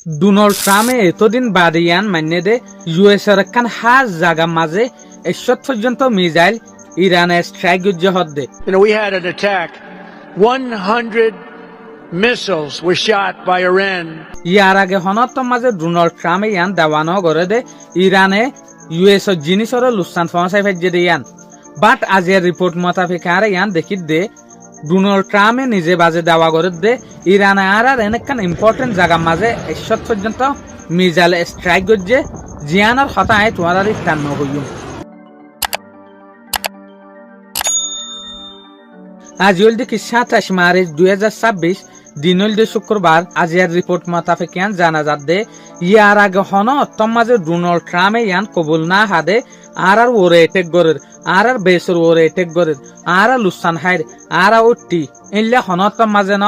Donald ট্রাম্পে এতদিন বাদে ইয়ান মান্য দে ইউএস এর একখান হাজ জাগা মাঝে এসব পর্যন্ত মিসাইল ইরানের strike গুজ্জ হদ্দে। We had an attack. 100 missiles were shot by Iran. ইয়ার আগে হনত মাঝে ডোনাল্ড ট্রাম্পে ইয়ান দেওয়ানো করে দে ইরানে ইউএস এর জিনিসের লুসান পৌঁছাই ফেজে দে ইয়ান। বাট আজিয়ার রিপোর্ট মোতাবেক আর ইয়ান দেখি দে ডোনাল্ড ট্রাম্পে নিজে বাজে দেওয়া করে দে ইরানে আর এনেকান ইম্পর্টেন্ট জায়গা মাঝে এসব পর্যন্ত মিসাইল স্ট্রাইক গুজ্জে জিয়ানার হতায় তোমার টান্ন হইম। আজ হলদি কি 27 মার্চ 2026 দিন হলদি শুক্রবার। আজিয়ার রিপোর্ট মোতাবেক ইয়ান জানা যাচ্ছে ইয়ার আগে হন মাঝে ডোনাল্ড ট্রাম্পে ইয়ান কবুল না হাদে আর ওরে এটেক গরের আর বেসর ওরে এটেক গরের আর লুসান হাইর আর ওটি এলে হনত মাঝে ন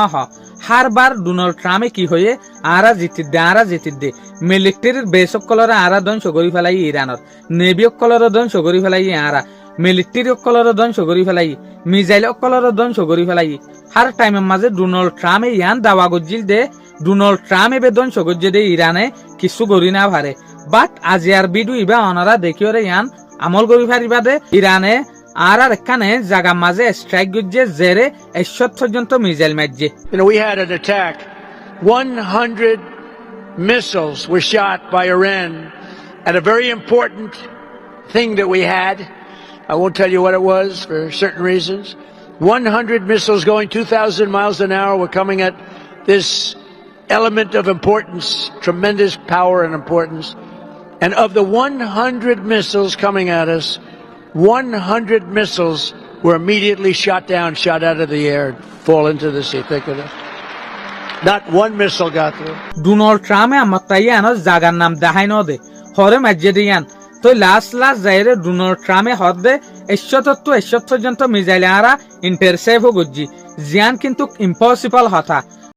হারবার ডোনাল্ড ট্রাম্পে কি হয়ে আর জিতির দে মিলিটারির বেসক কলরে আর ধ্বংস করি ফেলাই ইরানের নেভি কলরে ধ্বংস করি ফেলাই আর মিলিটারি অকলর ধ্বংস করি ফেলাই মিসাইল অকলর ধ্বংস করি ফেলাই হার টাইমের মাঝে ডোনাল্ড ট্রাম্পে ইয়ান দাওয়া গজ্জিল দে ডোনাল্ড ট্রাম্পে বে ধ্বংস গজ্জে দে ইরানে কিছু করি না পারে। বাট আজি আর বিডু ইবা অনারা দেখিওরে ইয়ান আমল করি পারিবা দে ইরানে আর এখানে জায়গা মাঝে স্ট্রাইক গজ্জে জেরে 100 পর্যন্ত মিসাইল মারছে। We had an attack. 100 missiles were shot by Iran. And a very important thing that we had, I won't tell you what it was for certain reasons. 100 missiles going 2,000 miles an hour were coming at this element of importance, tremendous power and importance. And of the 100 missiles coming at us, 100 missiles were immediately shot down, shot out of the air, fall into the sea. Think of that. Not one missile got through. Donald ট্রাম্পে আমার তাই আনার জাগার নাম দেখাই ন দে হরে মাঝে দিয়ান তো লাস্ট যাইরে ডোনাল্ড ট্রাম্পে হদে 100 পর্যন্ত মিসাইল আরা ইন্টারসেপ্ট গজ্জি জিয়ান কিন্তু ইম্পসিবল হতা।